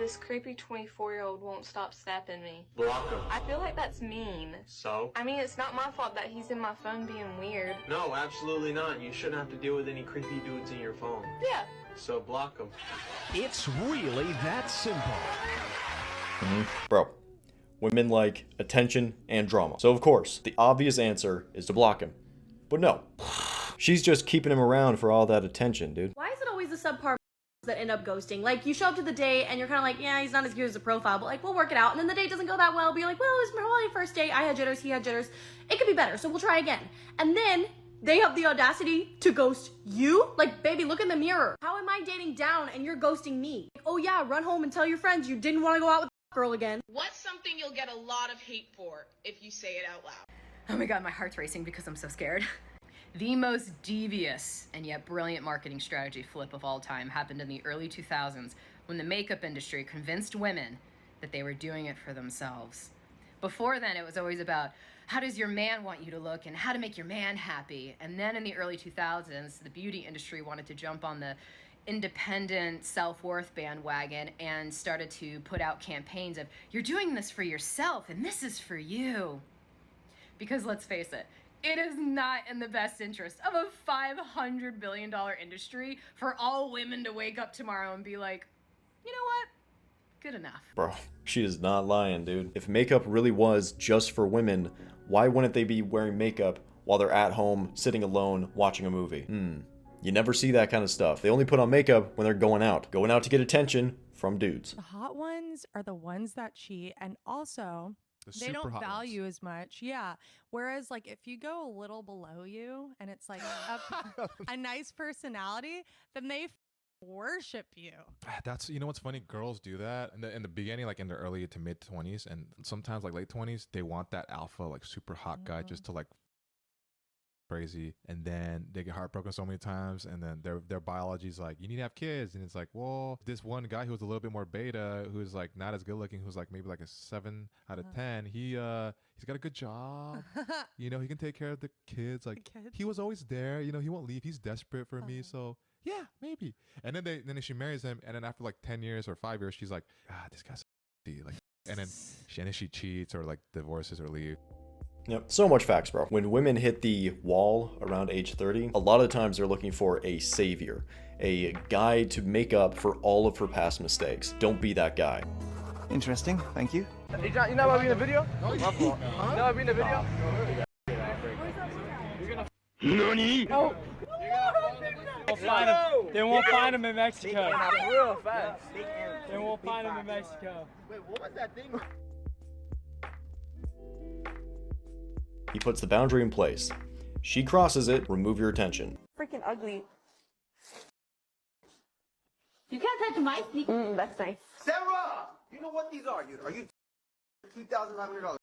this creepy 24-year-old won't stop snapping me. Block him. I feel like that's mean. So? I mean, it's not my fault that he's in my phone being weird. No, absolutely not. You shouldn't have to deal with any creepy dudes in your phone. Yeah. So block him. It's really that simple. Bro, women like attention and drama. So of course, the obvious answer is to block him. But no, she's just keeping him around for all that attention, dude. Why is it always the subpar that end up ghosting? Like, you show up to the date and you're kind of like, yeah, he's not as good as a profile, but like, we'll work it out. And then the date doesn't go that well, but you're like, well, it was probably first date. I had jitters, he had jitters. It could be better, so we'll try again. And then they have the audacity to ghost you? Like, baby, look in the mirror. How am I dating down and you're ghosting me? Like, oh yeah, run home and tell your friends you didn't want to go out with the girl again. What's something you'll get a lot of hate for if you say it out loud? Oh my god, my heart's racing because I'm so scared. The most devious and yet brilliant marketing strategy flip of all time happened in the early 2000s when the makeup industry convinced women that they were doing it for themselves. Before then, it was always about how does your man want you to look and how to make your man happy. And then in the early 2000s, the beauty industry wanted to jump on the independent self-worth bandwagon and started to put out campaigns of, you're doing this for yourself and this is for you. Because let's face it, it is not in the best interest of a $500 billion industry for all women to wake up tomorrow and be like, you know what? Good enough. Bro, she is not lying, dude. If makeup really was just for women, why wouldn't they be wearing makeup while they're at home, sitting alone, watching a movie? You never see that kind of stuff. They only put on makeup when they're going out to get attention from dudes. The hot ones are the ones that cheat, and also they don't value as much. Yeah. Whereas like if you go a little below you and it's like a nice personality, then they worship you. That's, you know what's funny, girls do that in the beginning, like in the early to mid 20s and sometimes like late 20s, they want that alpha like super hot guy just to like crazy, and then they get heartbroken so many times, and then their biology's like, you need to have kids, and it's like, well, this one guy who was a little bit more beta, who's like not as good looking, who's like maybe like a 7 out of 10, he's got a good job, you know, he can take care of the kids, like he was always there, you know, he won't leave, he's desperate for me, so yeah, maybe. And then she marries him, and then after like 10 years or 5 years, she's like, this guy's like, and then she cheats or like divorces or leaves. Yep, so much facts, bro. When women hit the wall around age 30, a lot of times they're looking for a savior, a guy to make up for all of her past mistakes. Don't be that guy. Interesting, thank you. Hey, John, you know about being in a video? No, you know about being in a video? Nani? No. They won't find him in Mexico. Real fast. They won't find him in Mexico. Wait, what was that thing? He puts the boundary in place. She crosses it, remove your attention. Freaking ugly. You can't touch my sneakers. That's nice. Sarah! You know what these are? Are you $2,500?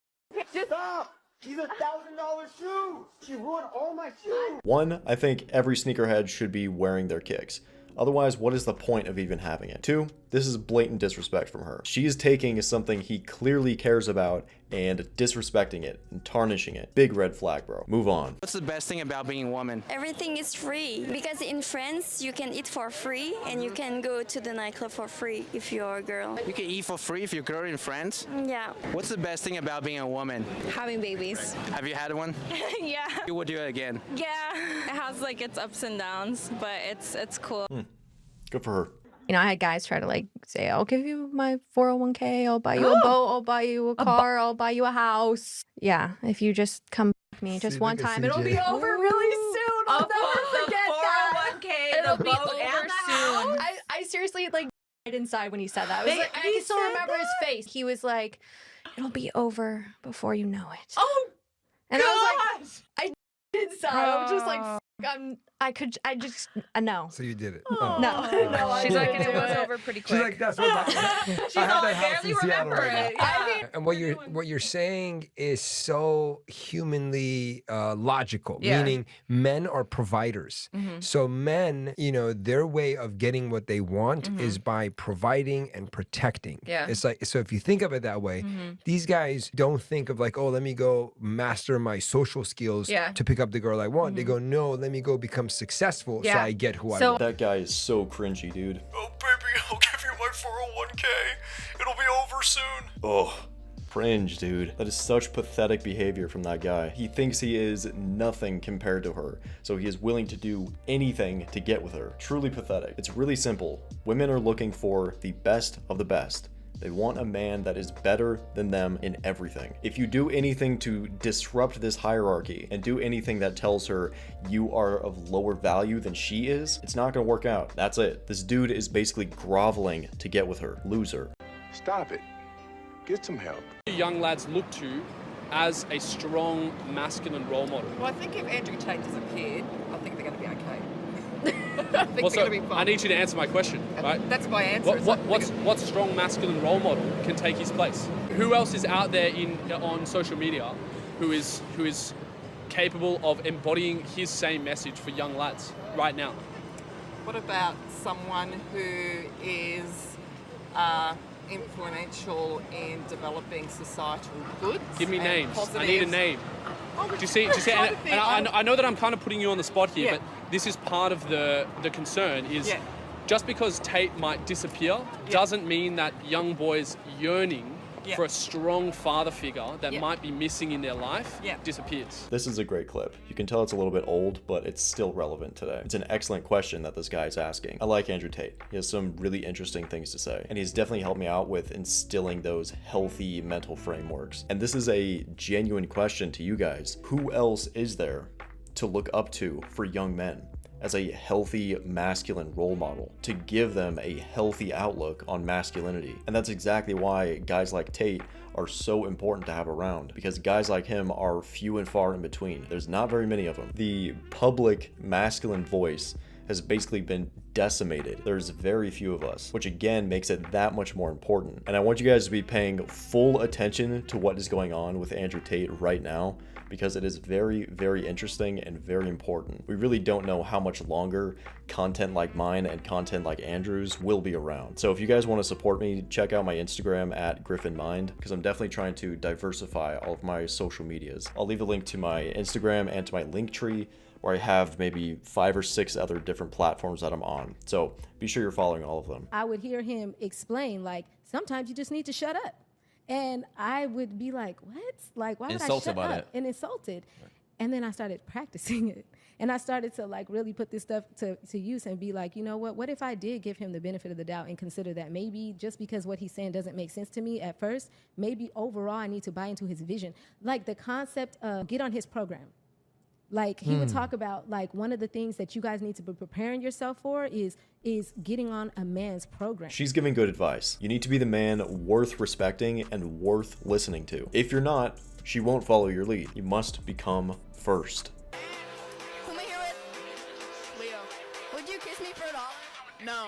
Just stop! These are $1,000 shoes! She ruined all my shoes! One, I think every sneakerhead should be wearing their kicks. Otherwise, what is the point of even having it? Two, this is blatant disrespect from her. She is taking something he clearly cares about and disrespecting it and tarnishing it. Big red flag, bro. Move on. What's the best thing about being a woman? Everything is free, because in France you can eat for free and you can go to the nightclub for free if you're a girl. You can eat for free if you're a girl in France? Yeah. What's the best thing about being a woman? Having babies. Have you had one? Yeah. You would do it again? Yeah. It has like its ups and downs, but it's cool. Good for her. You know, I had guys try to like say, I'll give you my 401k, I'll buy you a boat, I'll buy you a car, I'll buy you a house. Yeah, if you just come with me just one time, it'll be over really soon. I'll never forget that. 401k, It'll the be boat, over and the soon. house. I seriously like died inside when he said that. I was like, I can still remember his face. He was like, it'll be over before you know it. Oh, and gosh! I was like, I did inside. I was just like, no. So you did it. Oh. No. She's like, and it was over pretty quick. She's like, that's what She's all, I barely remember it. Yeah. And what you're saying is so humanly logical, meaning men are providers. So men, you know, their way of getting what they want is by providing and protecting. Yeah. It's like, so if you think of it that way, these guys don't think of like, oh, let me go master my social skills to pick up the girl I want. They go, no, let me go become successful so I get who I want. That guy is so cringy, dude. Oh, baby, I'll give you my 401k. It'll be over soon. Ugh. Cringe, dude. That is such pathetic behavior from that guy. He thinks he is nothing compared to her, so he is willing to do anything to get with her. Truly pathetic. It's really simple. Women are looking for the best of the best. They want a man that is better than them in everything. If you do anything to disrupt this hierarchy and do anything that tells her you are of lower value than she is, it's not gonna work out. That's it. This dude is basically groveling to get with her. Loser. Stop it. Get some help. Young lads look to as a strong masculine role model. Well, I think if Andrew Tate disappeared, I think they're going to be okay. I think they're going to be fine. I need you to answer my question, right? That's my answer. What strong masculine role model can take his place? Who else is out there on social media who is capable of embodying his same message for young lads right now? What about someone who is influential in developing societal goods? Give me names. Positive. I need a name. Oh, do you see? And I know that I'm kind of putting you on the spot here, but this is part of the concern is just because Tate might disappear doesn't mean that young boys yearning for a strong father figure that might be missing in their life disappears. This is a great clip. You can tell it's a little bit old, but it's still relevant today. It's an excellent question that this guy is asking. I like Andrew Tate. He has some really interesting things to say, and he's definitely helped me out with instilling those healthy mental frameworks. And this is a genuine question to you guys. Who else is there to look up to for young men as a healthy masculine role model, to give them a healthy outlook on masculinity? And that's exactly why guys like Tate are so important to have around, because guys like him are few and far in between. There's not very many of them. The public masculine voice has basically been decimated. There's very few of us, which again makes it that much more important. And I want you guys to be paying full attention to what is going on with Andrew Tate right now, because it is very, very interesting and very important. We really don't know how much longer content like mine and content like Andrew's will be around. So if you guys want to support me, check out my Instagram at GriffinMind, because I'm definitely trying to diversify all of my social medias. I'll leave a link to my Instagram and to my Linktree, where I have maybe 5 or 6 other different platforms that I'm on. So be sure you're following all of them. I would hear him explain, like, sometimes you just need to shut up. And I would be like, what? Like, why would I shut up? And insulted. And then I started practicing it. And I started to like really put this stuff to use and be like, you know what if I did give him the benefit of the doubt and consider that maybe just because what he's saying doesn't make sense to me at first, maybe overall I need to buy into his vision. Like the concept of get on his program. Like he would talk about like one of the things that you guys need to be preparing yourself for is getting on a man's program. She's giving good advice. You need to be the man worth respecting and worth listening to. If you're not, she won't follow your lead. You must become first. Who am I here with? Leo. Would you kiss me for $1? No.